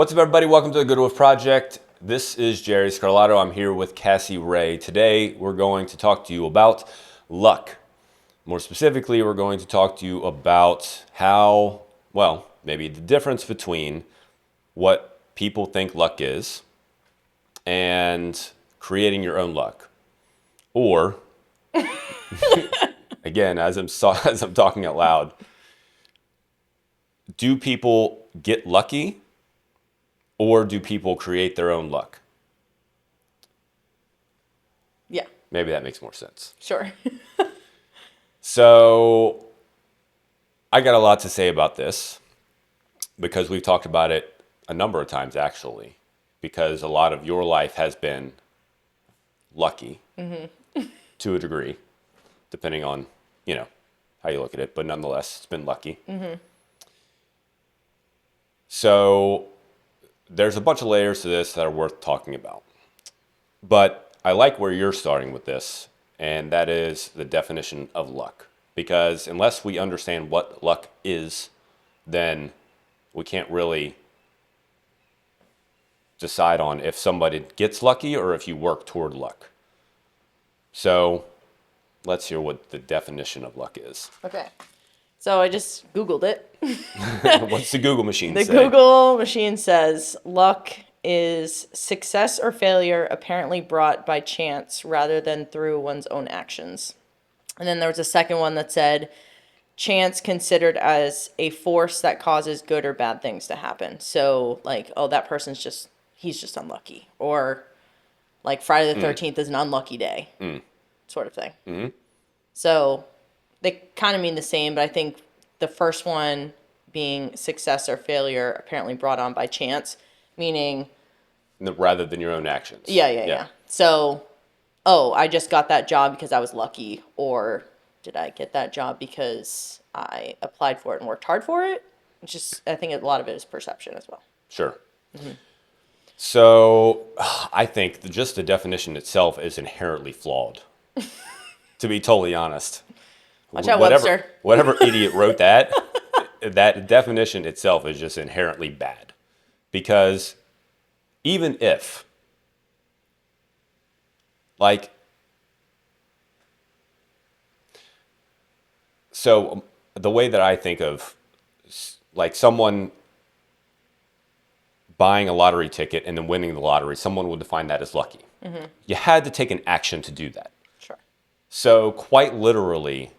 What's up, everybody? Welcome to the Good Wolf Project. This is Jerry Scarlato. I'm here with Cassie Ray. Today, we're going to talk to you about luck. More specifically, we're going to talk to you about how, maybe the difference between what people think luck is and creating your own luck. Or, again, as I'm talking out loud, do people get lucky? Or do people create their own luck? Yeah. Maybe that makes more sense. Sure. So I got a lot to say about this because we've talked about it a number of times, actually, because a lot of your life has been lucky to a degree, depending on, how you look at it. But nonetheless, it's been lucky. So there's a bunch of layers to this that are worth talking about. But I like where you're starting with this, and that is the definition of luck. Because unless we understand what luck is, then we can't really decide on if somebody gets lucky or if you work toward luck. So let's hear what the definition of luck is. Okay. So I just Googled it. What's the Google machine The say? Google machine says luck is success or failure apparently brought by chance rather than through one's own actions. And then there was a second one that said chance considered as a force that causes good or bad things to happen. So like, oh, that person's he's just unlucky. Or like Friday the 13th is an unlucky day sort of thing. Mm-hmm. So they kind of mean the same, but I think the first one being success or failure apparently brought on by chance, meaning... Rather than your own actions. Yeah. So, I just got that job because I was lucky, or did I get that job because I applied for it and worked hard for it? I think a lot of it is perception as well. Sure. Mm-hmm. So I think just the definition itself is inherently flawed, to be totally honest. Watch out, Webster. Whatever idiot wrote that, that definition itself is just inherently bad. Because even if, so the way that I think of, someone buying a lottery ticket and then winning the lottery, someone would define that as lucky. Mm-hmm. You had to take an action to do that. Sure. So quite literally,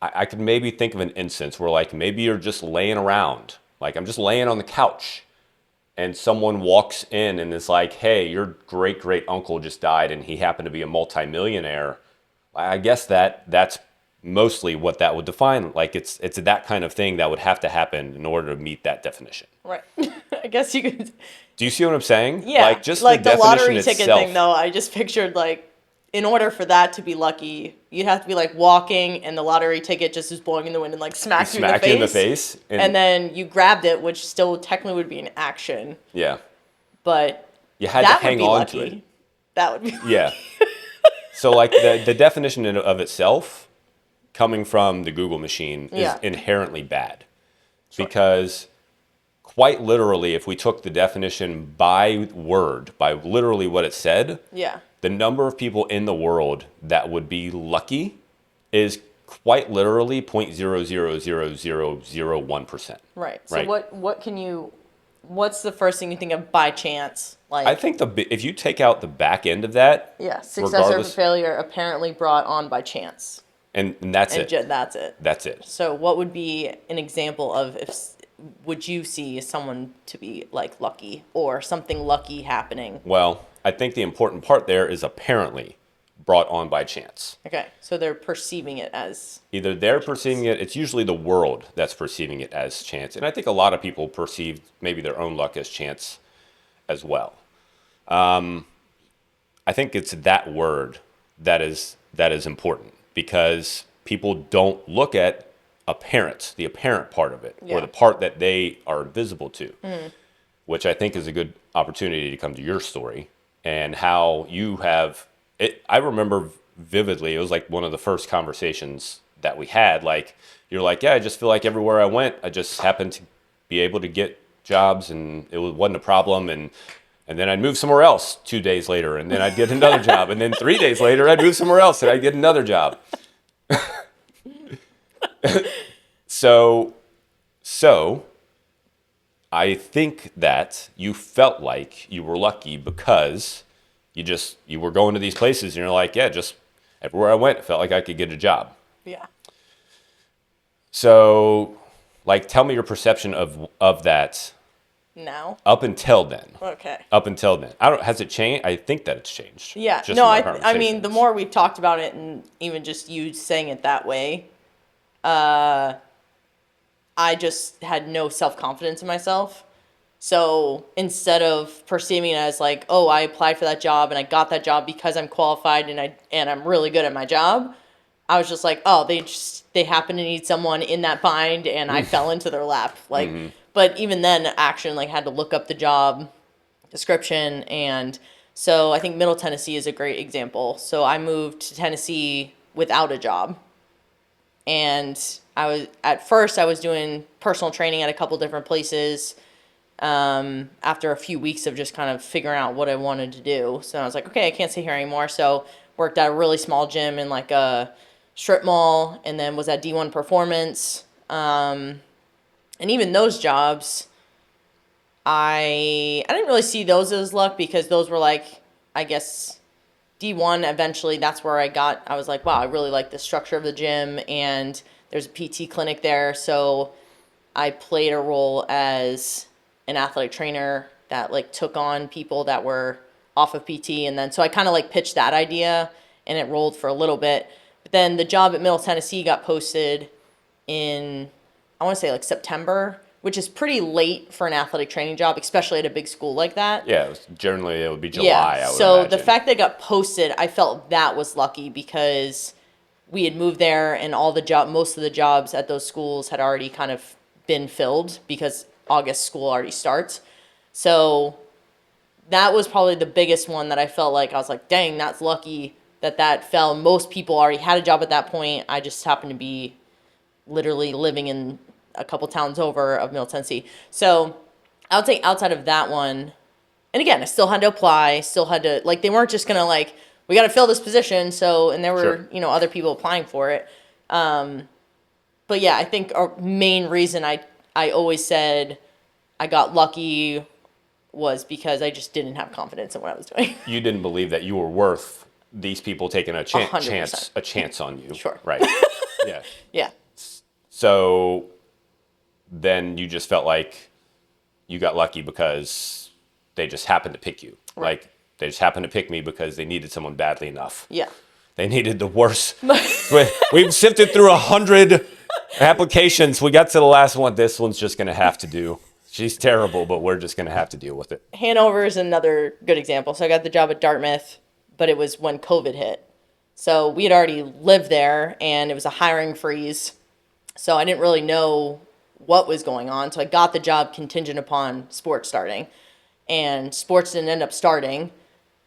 I could maybe think of an instance where maybe you're just laying around, I'm just laying on the couch and someone walks in and is like, hey, your great uncle just died and he happened to be a multimillionaire. I guess that's mostly what that would define. It's that kind of thing that would have to happen in order to meet that definition. Right. I guess you could. Do you see what I'm saying? Yeah. Just the lottery ticket thing though, I just pictured in order for that to be lucky, you'd have to be walking and the lottery ticket just is blowing in the wind and smack you in the face. And then you grabbed it, which still technically would be an action. Yeah. But you had to hang on to it. That would be Yeah. So the definition of itself coming from the Google machine is inherently bad. Sure. Because quite literally, if we took the definition by word, by literally what it said, the number of people in the world that would be lucky is quite literally 0.00001%. Right. So what's the first thing you think of by chance? I think if you take out the back end of that, success or failure apparently brought on by chance. And that's it. That's it. That's it. So what would be an example of would you see someone to be lucky or something lucky happening? Well, I think the important part there is apparently brought on by chance. Okay, so they're perceiving it as... Either they're perceiving it, it's usually the world that's perceiving it as chance. And I think a lot of people perceive maybe their own luck as chance as well. I think it's that word that is important because people don't look at the apparent part of it, or the part that they are visible to, which I think is a good opportunity to come to your story and how you have it. I remember vividly, it was one of the first conversations that we had. You're yeah, I just feel like everywhere I went, I just happened to be able to get jobs, and it wasn't a problem. And then I'd move somewhere else 2 days later, and then I'd get another job, and then 3 days later I'd move somewhere else, and I'd get another job. So I think that you felt like you were lucky because you were going to these places, and you're like, yeah, just everywhere I went, it felt like I could get a job. Yeah. So, like, tell me your perception of that Now. up until then. Okay. Up until then, has it changed? I think that it's changed. Yeah. just No, from our I mean, the conversations. more we've talked about it, and even just you saying it that way, I just had no self-confidence in myself. So instead of perceiving it as like, oh, I applied for that job and I got that job because I'm qualified and I'm really good at my job, I was just like, oh, they happen to need someone in that bind and I fell into their lap. Like, but even then, action, like, had to look up the job description. And so I think Middle Tennessee is a great example. So I moved to Tennessee without a job. And at first I was doing personal training at a couple different places. After a few weeks of just kind of figuring out what I wanted to do. So I was like, okay, I can't stay here anymore. So worked at a really small gym in like a strip mall, and then was at D1 Performance. And even those jobs, I didn't really see those as luck, because those were like, I guess, D1 eventually, that's where I was like, wow, I really like the structure of the gym, and there's a PT clinic there. So I played a role as an athletic trainer that like took on people that were off of PT. And then, so I kind of like pitched that idea, and it rolled for a little bit. But then the job at Middle Tennessee got posted in, I want to say like September, which is pretty late for an athletic training job, especially at a big school like that. Yeah, generally it would be July. Yeah. I would So imagine. the fact that it got posted, I felt that was lucky, because we had moved there and most of the jobs at those schools had already kind of been filled, because August school already starts. So that was probably the biggest one that I felt like I was like, dang, that's lucky that fell. Most people already had a job at that point. I just happened to be literally living in a couple towns over of Middle Tennessee. So I would say outside of that one, and again, I still had to apply, still had to, like, they weren't just gonna like, we got to fill this position. So, and there were, Sure. other people applying for it. But yeah, I think our main reason I always said I got lucky was because I just didn't have confidence in what I was doing. You didn't believe that you were worth these people taking a 100%. chance on you. Sure. Right. Yeah. Yeah. So then you just felt like you got lucky because they just happened to pick you. Right. Like, they just happened to pick me because they needed someone badly enough. Yeah. They needed the worst. We've sifted through 100 applications. We got to the last one. This one's just going to have to do. She's terrible, but we're just going to have to deal with it. Hanover is another good example. So I got the job at Dartmouth, but it was when COVID hit. So we had already lived there, and it was a hiring freeze. So I didn't really know what was going on. So I got the job contingent upon sports starting. And sports didn't end up starting,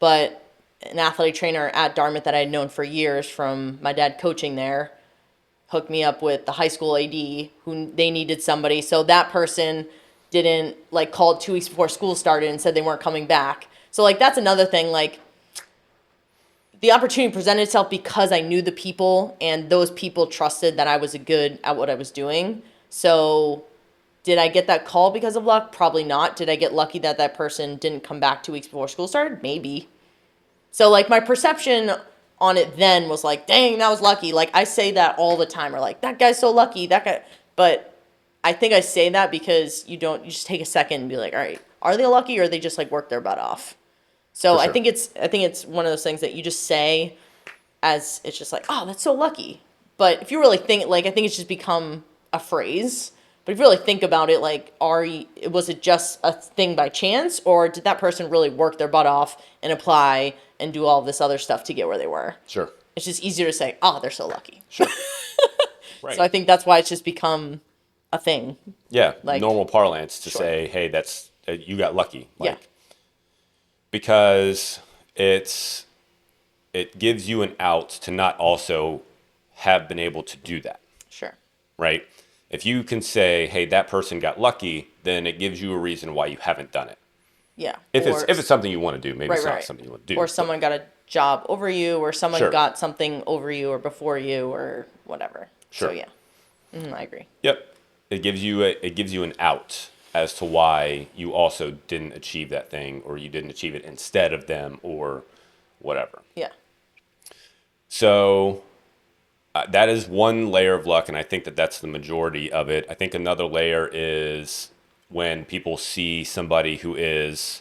but an athletic trainer at Dartmouth that I had known for years from my dad coaching there hooked me up with the high school AD who they needed somebody. So that person didn't, like, called 2 weeks before school started and said they weren't coming back. So, like, that's another thing. Like, the opportunity presented itself because I knew the people, and those people trusted that I was good at what I was doing. So did I get that call because of luck? Probably not. Did I get lucky that that person didn't come back 2 weeks before school started? Maybe. So, like, my perception on it then was like, dang, that was lucky. Like, I say that all the time. Or like, that guy's so lucky, that guy. But I think I say that because you just take a second and be like, all right, are they lucky, or they just like work their butt off? So For sure. I think it's one of those things that you just say as it's just like, oh, that's so lucky. But if you really think, like, I think it's just become a phrase. But if you really think about it, like, was it just a thing by chance, or did that person really work their butt off and apply and do all this other stuff to get where they were? Sure. It's just easier to say, oh, they're so lucky. Sure. Right. So I think that's why it's just become a thing. Yeah, like, normal parlance to sure. say, hey, that's you got lucky. Like, Yeah. Because it gives you an out to not also have been able to do that, Sure. right? If you can say, hey, that person got lucky, then it gives you a reason why you haven't done it. Yeah. If it's something you want to do, maybe right, it's not right. something you want to do. Or someone got a job over you, or someone Sure. got something over you or before you or whatever. So Sure. yeah, I agree. Yep. It gives you an out as to why you also didn't achieve that thing, or you didn't achieve it instead of them, or whatever. Yeah. So that is one layer of luck, and I think that that's the majority of it. I think another layer is when people see somebody who is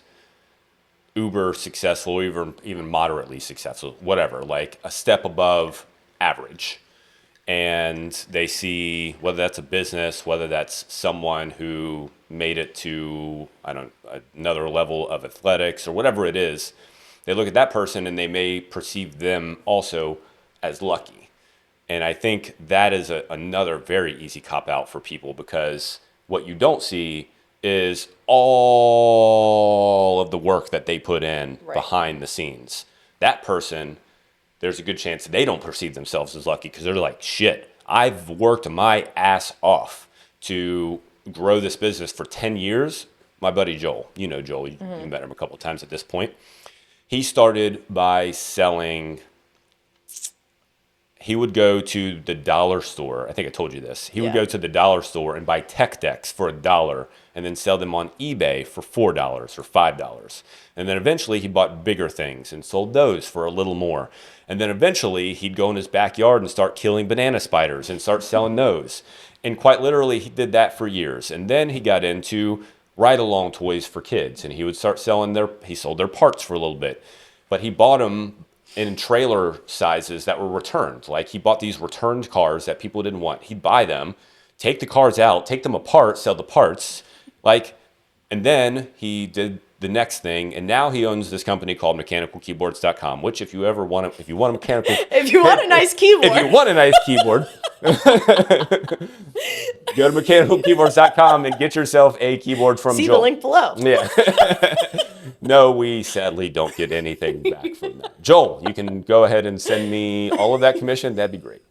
uber successful, or even moderately successful, whatever, like a step above average, and they see whether that's a business, whether that's someone who made it to another level of athletics or whatever it is. They look at that person and they may perceive them also as lucky. And I think that is another very easy cop out for people, because what you don't see is all of the work that they put in Right. behind the scenes. That person, there's a good chance they don't perceive themselves as lucky, because they're like, shit, I've worked my ass off to grow this business for 10 years. My buddy Joel, you know Joel, you met him a couple of times at this point. He started by selling, he would go to the dollar store. I think I told you this. He would Yeah. go to the dollar store and buy tech decks for $1 and then sell them on eBay for $4 or $5. And then eventually he bought bigger things and sold those for a little more. And then eventually he'd go in his backyard and start killing banana spiders and start selling those. And quite literally, he did that for years. And then he got into ride-along toys for kids, and he would start selling he sold their parts for a little bit. But he bought them in trailer sizes that were returned. Like, he bought these returned cars that people didn't want. He'd buy them, take the cars out, take them apart, sell the parts. Like, and then he did the next thing, and now he owns this company called mechanicalkeyboards.com, which if you want a mechanical If you want a nice keyboard. if you want a nice keyboard, go to mechanicalkeyboards.com and get yourself a keyboard from See Joel. the link below. Yeah. No, we sadly don't get anything back from that. Joel, you can go ahead and send me all of that commission. That'd be great.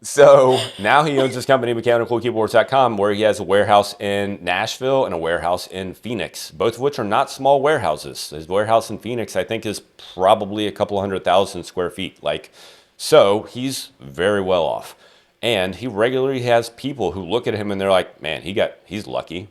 So now he owns this company, mechanicalkeyboards.com, where he has a warehouse in Nashville and a warehouse in Phoenix, both of which are not small warehouses. His warehouse in Phoenix, I think, is probably a couple 100,000 square feet. So he's very well off. And he regularly has people who look at him and they're like, man, he's lucky.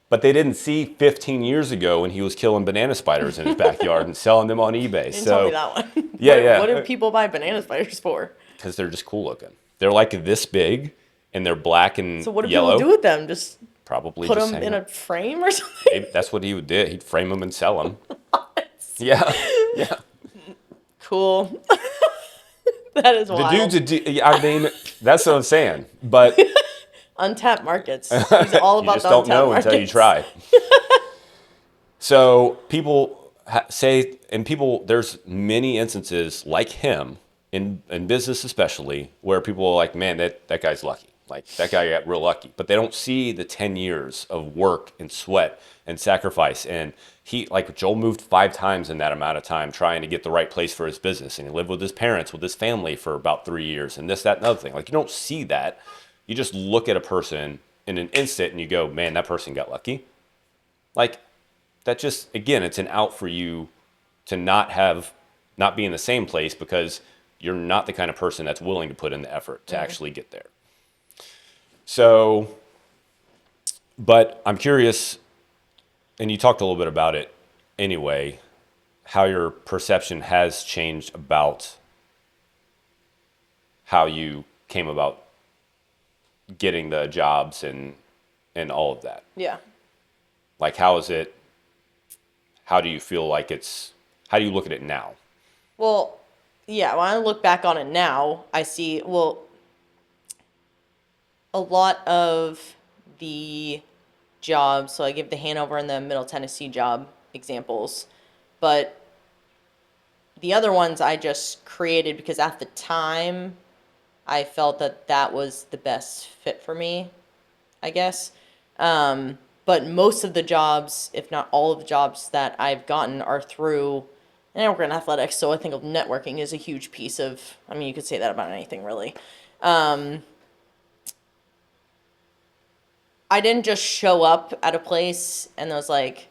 But they didn't see 15 years ago when he was killing banana spiders in his backyard and selling them on eBay. Didn't tell me that one. Yeah. What do people buy banana spiders for? Because they're just cool looking. They're like this big, and they're black and So what do yellow. people do with them? Just Probably put just them hang in them. a frame or something? Maybe that's what he would do. He'd frame them and sell them. Yeah. Cool. That is wild. I mean, that's what I'm saying. But Untapped markets. He's all you about just the don't untapped know markets. until you try. So people say, and there's many instances like him in business especially, where people are like, man, that guy's lucky. Like, that guy got real lucky. But they don't see the 10 years of work and sweat and sacrifice. And Joel moved 5 times in that amount of time trying to get the right place for his business. And he lived with his parents, with his family for about 3 years, and this, that, and other thing. Like, you don't see that. You just look at a person in an instant and you go, man, that person got lucky. Like, that just, again, it's an out for you to not be in the same place, because you're not the kind of person that's willing to put in the effort to actually get there. So, but I'm curious, and you talked a little bit about it anyway, how your perception has changed about how you came about getting the jobs and all of that. Yeah. Like, how do you feel like how do you look at it now? Well, yeah, when I look back on it now, I see, well, a lot of the jobs, so I give the Hanover and the Middle Tennessee job examples, but the other ones I just created because at the time I felt that was the best fit for me, I guess. But most of the jobs, if not all of the jobs that I've gotten, are through and I work in athletics, so I think networking is a huge piece of, I mean, you could say that about anything really. I didn't just show up at a place and was like,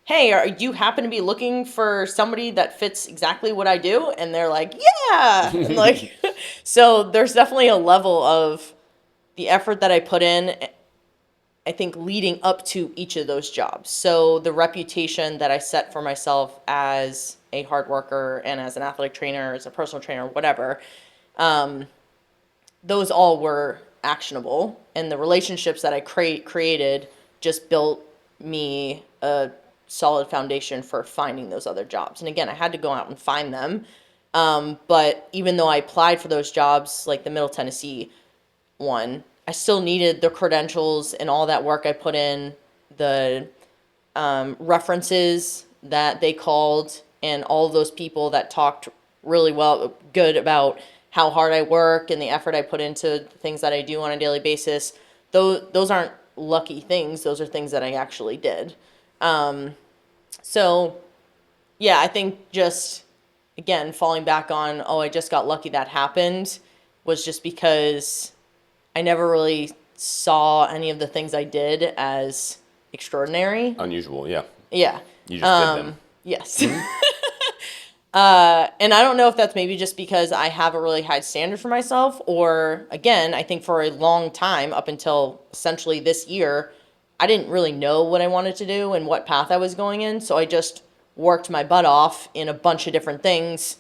hey, are you happen to be looking for somebody that fits exactly what I do? And they're like, yeah. And like, so there's definitely a level of the effort that I put in, I think, leading up to each of those jobs. So the reputation that I set for myself as a hard worker and as an athletic trainer, as a personal trainer, whatever, those all were actionable. And the relationships that I created just built me a solid foundation for finding those other jobs. And again, I had to go out and find them. But even though I applied for those jobs, like the Middle Tennessee one, I still needed the credentials and all that work I put in, the references that they called, and all of those people that talked really good about how hard I work and the effort I put into the things that I do on a daily basis. Those aren't lucky things. Those are things that I actually did. So, yeah, I think just, again, falling back on, oh, I just got lucky that happened, was just because I never really saw any of the things I did as extraordinary. Unusual, yeah. Yeah. You just did them. Yes. And I don't know if that's maybe just because I have a really high standard for myself, or again, I think for a long time, up until essentially this year, I didn't really know what I wanted to do and what path I was going in. So I just worked my butt off in a bunch of different things,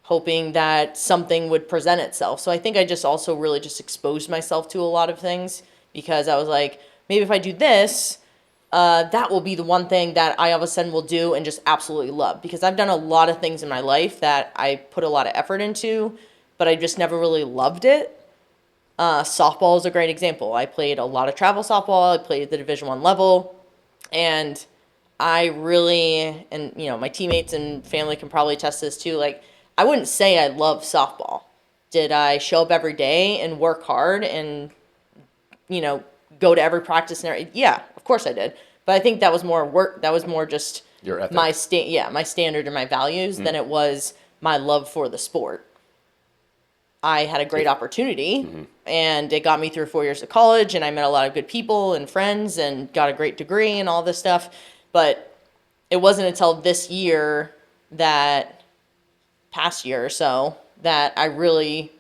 hoping that something would present itself. So I think I just also really just exposed myself to a lot of things, because I was like, maybe if I do this, that will be the one thing that I all of a sudden will do and just absolutely love. Because I've done a lot of things in my life that I put a lot of effort into, but I just never really loved it. Softball is a great example. I played a lot of travel softball. I played at the Division I level, and I really, and you know, my teammates and family can probably attest to this too. Like, I wouldn't say I love softball. Did I show up every day and work hard and, you know, go to every practice and everything? Yeah, of course I did. But I think that was more work. That was more just Your ethic. my my standard and my values than it was my love for the sport. I had a great opportunity, and it got me through 4 years of college, and I met a lot of good people and friends and got a great degree and all this stuff. But it wasn't until this year, that past year or so, that I really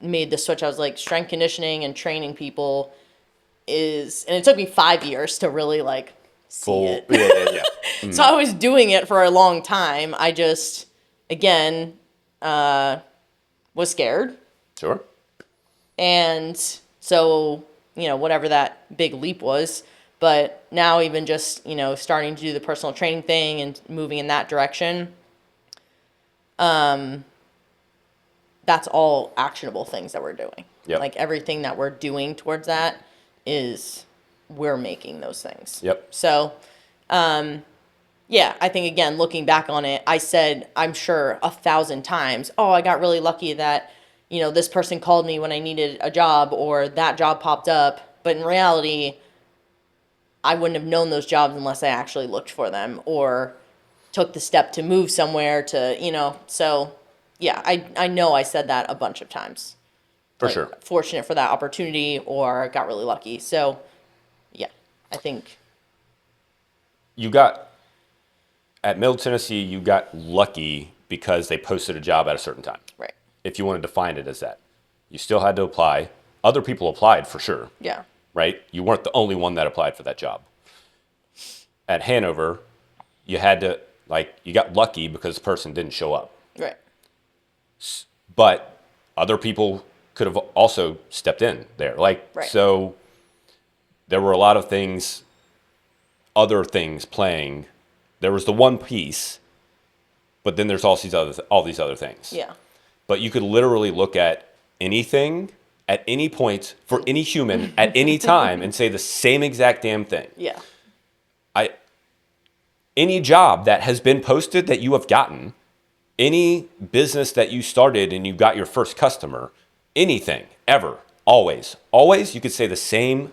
made the switch. I was like, strength conditioning and training people is, and it took me 5 years to really like see it. Yeah. So I was doing it for a long time. I just, again, was scared. Sure. And so, you know, whatever that big leap was. But now, even just, you know, starting to do the personal training thing and moving in that direction, that's all actionable things that we're doing. Yep. Like, everything that we're doing towards that is, we're making those things. Yep. So, yeah, I think, again, looking back on it, I said, I'm sure 1,000 times, oh, I got really lucky that, you know, this person called me when I needed a job, or that job popped up. But in reality, I wouldn't have known those jobs unless I actually looked for them or took the step to move somewhere to, you know. So, yeah, I know I said that a bunch of times. For sure. Fortunate for that opportunity, or got really lucky. So, yeah, I think. You got, at Middle Tennessee, you got lucky because they posted a job at a certain time. Right. If you want to define it as that. You still had to apply. Other people applied for sure. Yeah. Right? You weren't the only one that applied for that job. At Hanover, you had to, like, you got lucky because the person didn't show up. Right. But other people could have also stepped in there. Like, Right. So there were a lot of things, other things playing. There was the one piece, but then there's all these other things. Yeah. But you could literally look at anything at any point for any human at any time and say the same exact damn thing. Yeah. Any job that has been posted that you have gotten, any business that you started and you got your first customer, anything, ever, always, you could say the same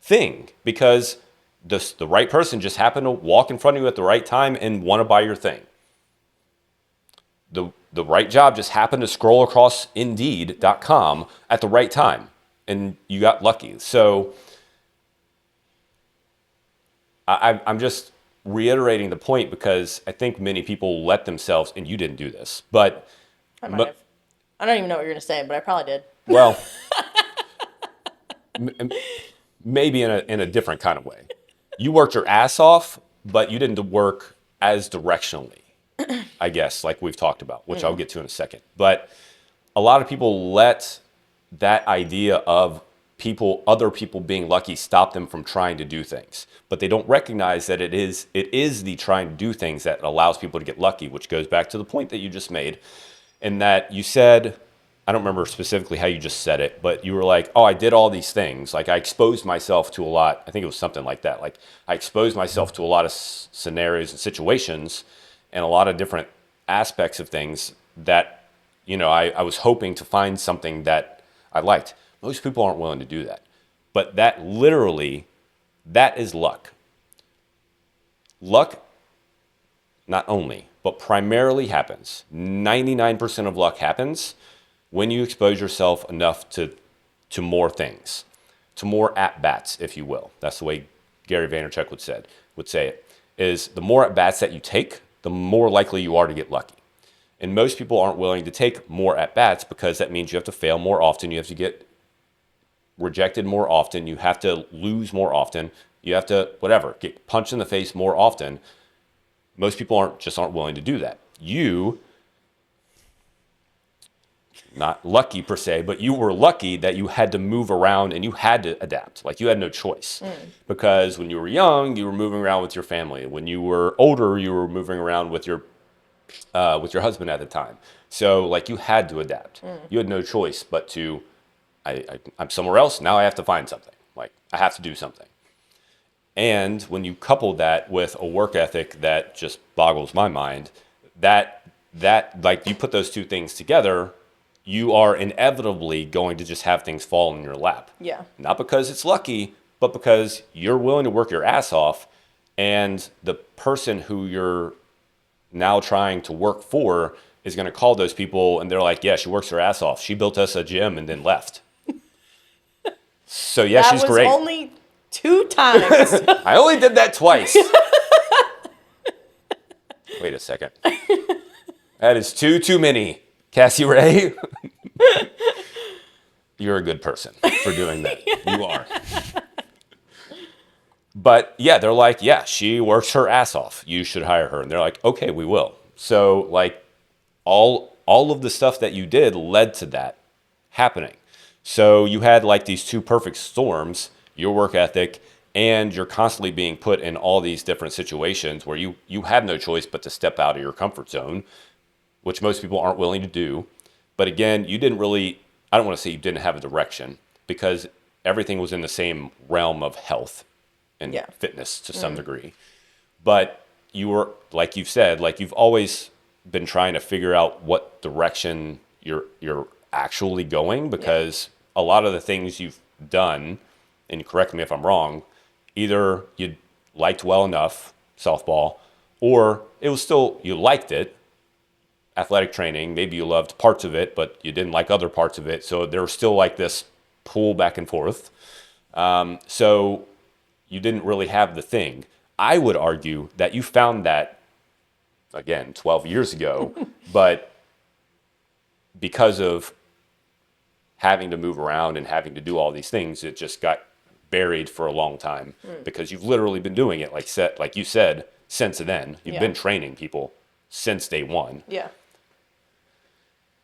thing, because the right person just happened to walk in front of you at the right time and want to buy your thing. The right job just happened to scroll across Indeed.com at the right time, and you got lucky. So I'm just reiterating the point because I think many people let themselves, and you didn't do this, but I might have. I don't even know what you're going to say, but I probably did. well, maybe in a different kind of way. You worked your ass off, but you didn't work as directionally, I guess, like we've talked about, which I'll get to in a second. But a lot of people let that idea of other people being lucky stop them from trying to do things. But they don't recognize that it is the trying to do things that allows people to get lucky, which goes back to the point that you just made, in that you said, I don't remember specifically how you just said it, but you were like, oh, I did all these things. Like I exposed myself to a lot. I think it was something like that. Like I exposed myself to a lot of scenarios and situations and a lot of different aspects of things that, I was hoping to find something that I liked. Most people aren't willing to do that. But that is luck. Luck not only, but primarily happens. 99% of luck happens when you expose yourself enough to more things, to more at-bats, if you will. That's the way Gary Vaynerchuk would say it, is the more at-bats that you take, the more likely you are to get lucky. And most people aren't willing to take more at-bats because that means you have to fail more often, you have to get rejected more often, you have to lose more often, you have to, get punched in the face more often. Most people aren't willing to do that. You, not lucky per se, but you were lucky that you had to move around and you had to adapt. Like you had no choice. Because when you were young, you were moving around with your family. When you were older, you were moving around with your husband at the time. So like you had to adapt. You had no choice but to, I'm somewhere else. Now I have to find something. Like I have to do something. And when you couple that with a work ethic that just boggles my mind, that like you put those two things together, you are inevitably going to just have things fall in your lap. Yeah. Not because it's lucky, but because you're willing to work your ass off, and the person who you're now trying to work for is going to call those people and they're like, yeah, she works her ass off. She built us a gym and then left. So yeah, she's great. That was only 2 times. I only did that twice. Wait a second. That is too many, Cassie Ray. You're a good person for doing that. You are. But yeah, they're like, yeah, she works her ass off. You should hire her. And they're like, okay, we will. So like all of the stuff that you did led to that happening. So you had like these two perfect storms, your work ethic, and you're constantly being put in all these different situations where you have no choice but to step out of your comfort zone, which most people aren't willing to do. But again, you didn't really, I don't want to say you didn't have a direction, because everything was in the same realm of health and fitness to some degree. But you were, like you've said, like you've always been trying to figure out what direction you're actually going, because a lot of the things you've done, and correct me if I'm wrong, either you liked well enough softball, or it was still, you liked it, athletic training, maybe you loved parts of it, but you didn't like other parts of it. So there was still like this pull back and forth. So you didn't really have the thing. I would argue that you found that, again, 12 years ago, but because of having to move around and having to do all these things, it just got buried for a long time, because you've literally been doing it, like you said, since then. You've been training people since day one. Yeah.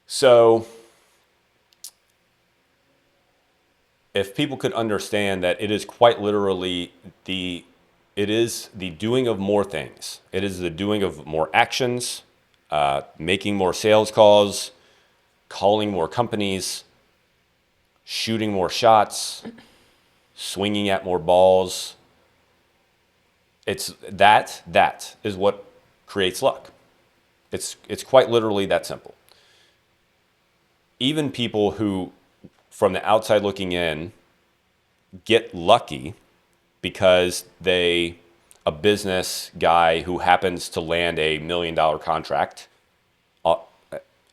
So if people could understand that it is quite literally it is the doing of more things. It is the doing of more actions, making more sales calls, calling more companies, shooting more shots, swinging at more balls. It's that is what creates luck. It's quite literally that simple. Even people who, from the outside looking in, get lucky because a business guy who happens to land $1 million contract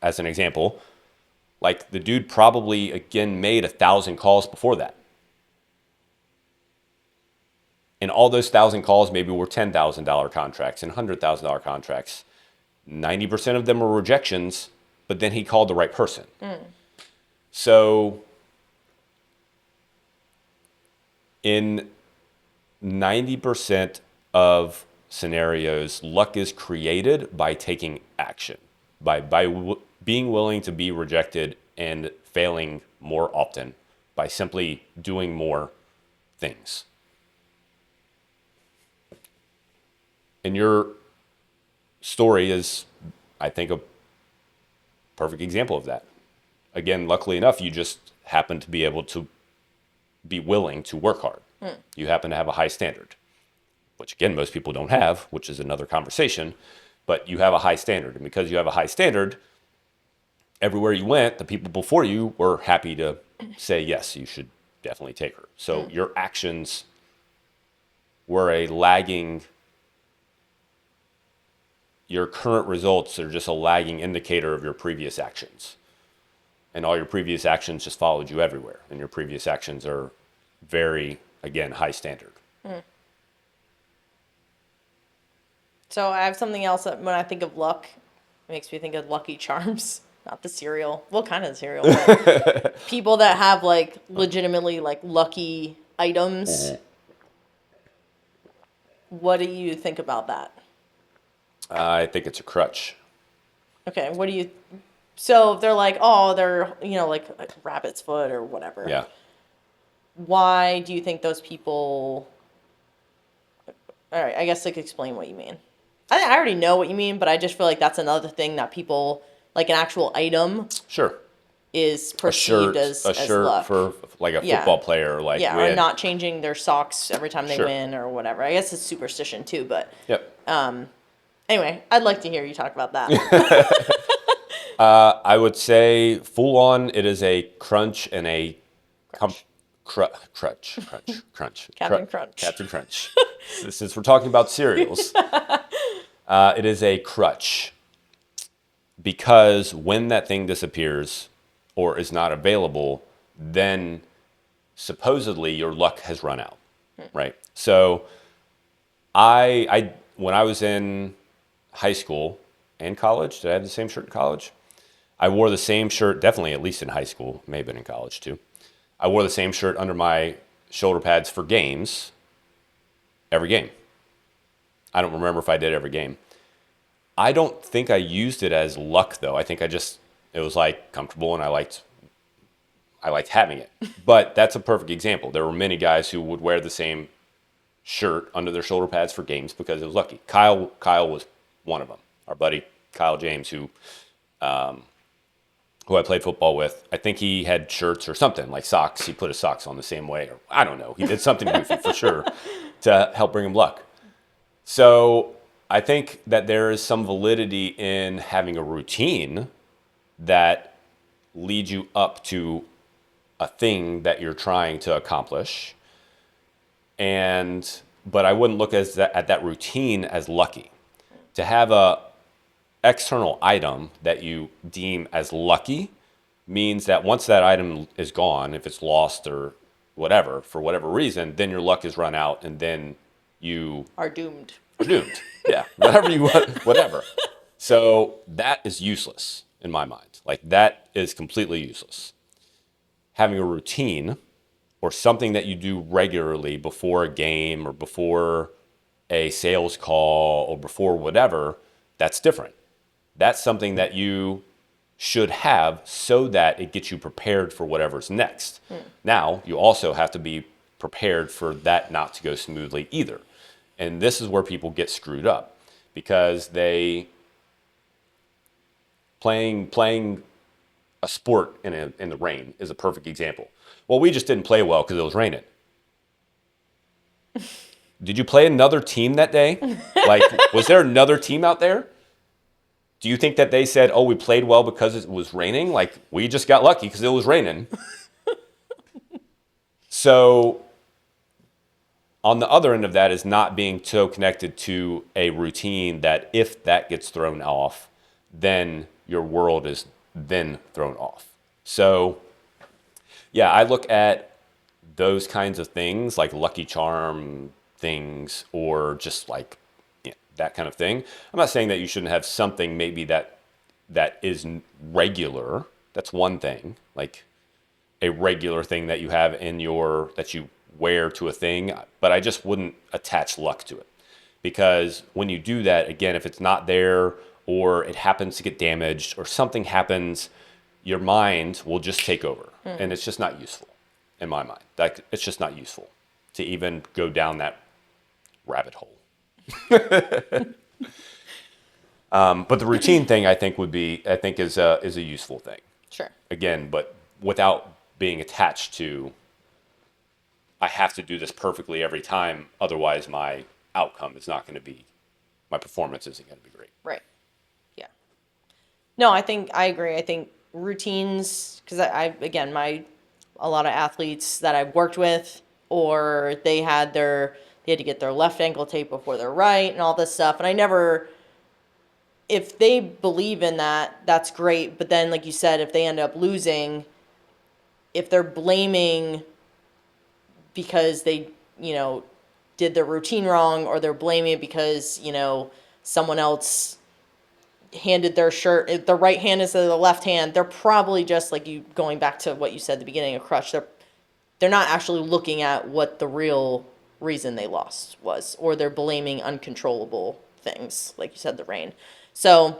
as an example, like the dude probably again made 1,000 calls before that. And all those 1,000 calls maybe were $10,000 contracts and $100,000 contracts. 90% of them were rejections, but then he called the right person. So in 90% of scenarios, luck is created by taking action, by being willing to be rejected and failing more often, by simply doing more things. And your story is, I think, a perfect example of that. Again, luckily enough, you just happen to be able to be willing to work hard. You happen to have a high standard, which again, most people don't have, which is another conversation, but you have a high standard. And because you have a high standard, everywhere you went, the people before you were happy to say, yes, you should definitely take her. So your actions were a lagging, your current results are just a lagging indicator of your previous actions. And all your previous actions just followed you everywhere. And your previous actions are very, again, high standard. So I have something else that when I think of luck, it makes me think of Lucky Charms. Not the cereal. Well, kind of the cereal. But people that have like legitimately like lucky items. What do you think about that? I think it's a crutch. Okay, what do you... So if they're like, oh, they're, like rabbit's foot or whatever. Yeah. Why do you think those people... All right, I guess like explain what you mean. I already know what you mean, but I just feel like that's another thing that people, like an actual item Sure. is perceived as shirt luck. for like a football player, like or not changing their socks every time they Sure. win or whatever. I guess it's superstition too, but Yep. Anyway, I'd like to hear you talk about that. I would say full on. It is a crunch and a crunch. Captain Crunch. Captain Crunch. Since we're talking about cereals, it is a crutch because when that thing disappears or is not available, then supposedly your luck has run out, right? So I when I was in high school and college, did I have the same shirt in college? I wore the same shirt, definitely at least in high school, may have been in college too. I wore the same shirt under my shoulder pads for games, every game. I don't remember if I did every game. I don't think I used it as luck though. I think it was like comfortable and I liked having it. But that's a perfect example. There were many guys who would wear the same shirt under their shoulder pads for games because it was lucky. Kyle was one of them. Our buddy Kyle James, who I played football with. I think he had shirts or something like socks. He put his socks on the same way, or I don't know. He did something goofy for sure to help bring him luck. So I think that there is some validity in having a routine that leads you up to a thing that you're trying to accomplish. But I wouldn't look at that routine as lucky. To have a external item that you deem as lucky means that once that item is gone, if it's lost or whatever, for whatever reason, then your luck is run out and then you are doomed. Yeah, whatever you want, whatever. So that is useless in my mind. Like that is completely useless. Having a routine or something that you do regularly before a game or before a sales call or before whatever, that's different. That's something that you should have so that it gets you prepared for whatever's next. Now, you also have to be prepared for that not to go smoothly either. And this is where people get screwed up because playing a sport in the rain is a perfect example. Well, we just didn't play well because it was raining. Did you play another team that day? Like, was there another team out there? Do you think that they said, oh, we played well because it was raining? Like, we just got lucky because it was raining. So on the other end of that is not being so connected to a routine that if that gets thrown off, then your world is then thrown off. So, yeah, I look at those kinds of things like Lucky Charm things or just like that kind of thing. I'm not saying that you shouldn't have something maybe that is regular. That's one thing, like a regular thing that you have in that you wear to a thing, but I just wouldn't attach luck to it. Because when you do that, again, if it's not there or it happens to get damaged or something happens, your mind will just take over. And it's just not useful in my mind. Like, it's just not useful to even go down that rabbit hole. But the routine thing, I think is a useful thing. Sure. Again, but without being attached to, I have to do this perfectly every time. Otherwise, my outcome is not going to be, my performance isn't going to be great. Right. Yeah. No, I agree. I think routines, because again, a lot of athletes that I've worked with, or they had to get their left ankle taped before their right and all this stuff. And if they believe in that, that's great. But then, like you said, if they end up losing, if they're blaming because they, did the routine wrong, or they're blaming it because, someone else handed their shirt, if the right hand instead of the left hand, they're probably just like you, going back to what you said at the beginning of Crush, they're not actually looking at what the real reason they lost was, or they're blaming uncontrollable things, like you said, the rain. So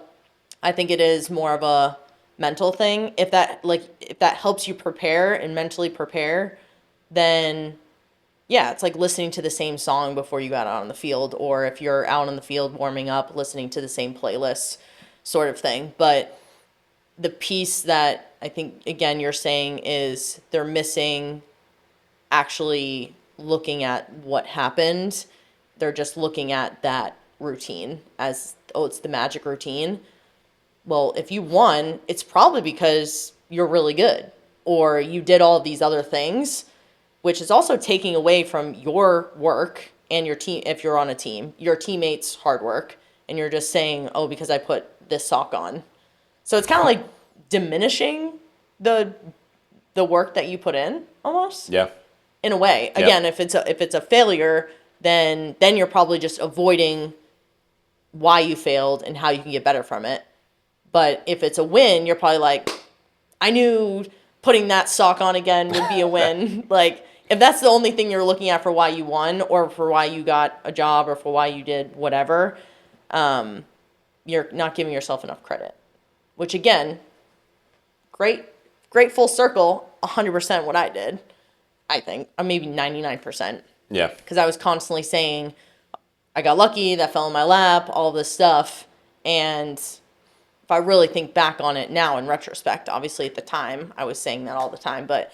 I think it is more of a mental thing. If that helps you prepare and mentally prepare, then yeah, it's like listening to the same song before you got out on the field, or if you're out on the field warming up, listening to the same playlist sort of thing. But the piece that I think, again, you're saying is they're missing actually looking at what happened. They're just looking at that routine as, oh, it's the magic routine. Well, if you won, it's probably because you're really good, or you did all of these other things, which is also taking away from your work and your team. If you're on a team, your teammates' hard work, and you're just saying, oh, because I put this sock on. So it's kind of like diminishing the work that you put in, almost. Yeah. In a way. Again, if it's a failure, then you're probably just avoiding why you failed and how you can get better from it. But if it's a win, you're probably like, I knew putting that sock on again would be a win. Like, if that's the only thing you're looking at for why you won, or for why you got a job, or for why you did whatever, you're not giving yourself enough credit. Which, again, great full circle, 100% what I did, I think. Or maybe 99%. Yeah. Because I was constantly saying, I got lucky, that fell in my lap, all this stuff. And if I really think back on it now in retrospect, obviously at the time I was saying that all the time, but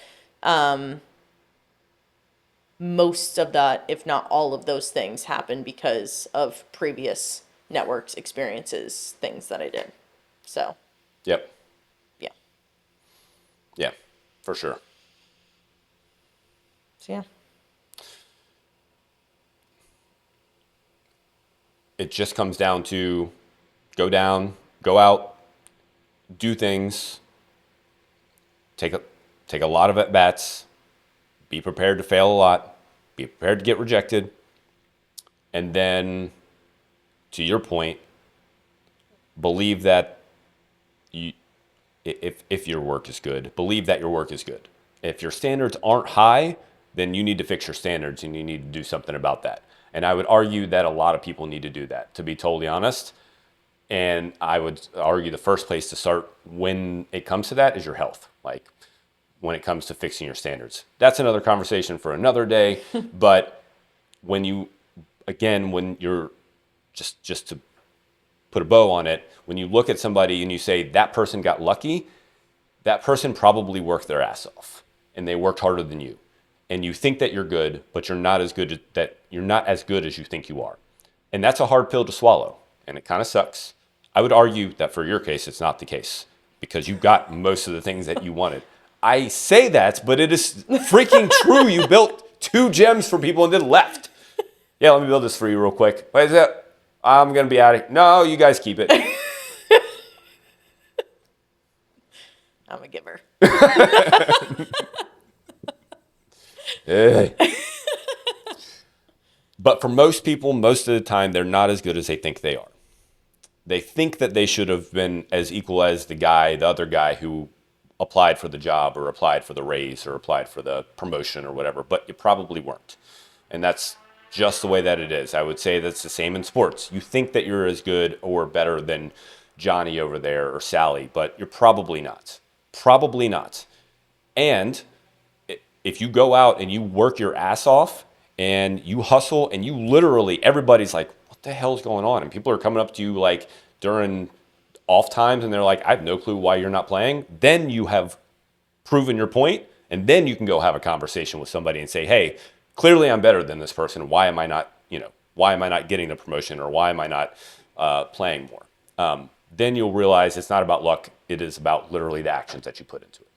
most of that, if not all of those things, happened because of previous networks, experiences, things that I did. So. Yep. Yeah. Yeah, for sure. So yeah. It just comes down to go down, go out, do things, take a lot of at-bats, be prepared to fail a lot, be prepared to get rejected, and then, to your point, believe that if your work is good, believe that your work is good. If your standards aren't high, then you need to fix your standards and you need to do something about that. And I would argue that a lot of people need to do that, to be totally honest. And I would argue the first place to start when it comes to that is your health. Like, when it comes to fixing your standards. That's another conversation for another day. But when you're just to put a bow on it, when you look at somebody and you say that person got lucky, that person probably worked their ass off and they worked harder than you. And you think that you're good, but you're not as good as you think you are. And that's a hard pill to swallow, and it kind of sucks. I would argue that for your case, it's not the case, because you got most of the things that you wanted. I say that, but it is freaking true. You built 2 gems for people and then left. Yeah, let me build this for you real quick. What is it? I'm going to be out of here. No, you guys keep it. I'm a giver. Hey. But for most people, most of the time, they're not as good as they think they are. They think that they should have been as equal as the other guy who applied for the job or applied for the raise or applied for the promotion or whatever, but you probably weren't. And that's just the way that it is. I would say that's the same in sports. You think that you're as good or better than Johnny over there or Sally, but you're probably not. Probably not. And if you go out and you work your ass off and you hustle and you literally, everybody's like, what the hell's going on? And people are coming up to you like during off times and they're like, I have no clue why you're not playing. Then you have proven your point, and then you can go have a conversation with somebody and say, hey, clearly I'm better than this person. Why am I not, why am I not getting the promotion, or why am I not playing more? Then you'll realize it's not about luck. It is about literally the actions that you put into it.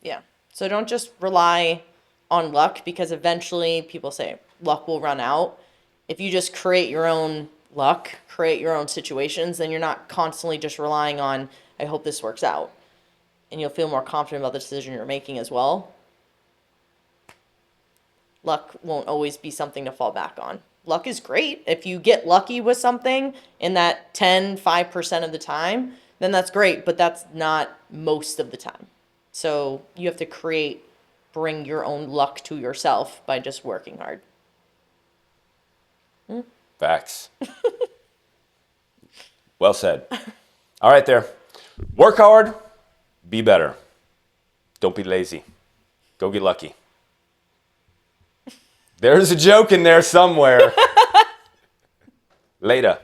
Yeah. So don't just rely on luck, because eventually people say luck will run out. If you just create your own luck, create your own situations, then you're not constantly just relying on, I hope this works out. And you'll feel more confident about the decision you're making as well. Luck won't always be something to fall back on. Luck is great. If you get lucky with something in that 5% of the time, then that's great, but that's not most of the time. So you have to bring your own luck to yourself by just working hard. Facts. Well said. All right, there. Work hard. Be better. Don't be lazy. Go get lucky. There's a joke in there somewhere. Later.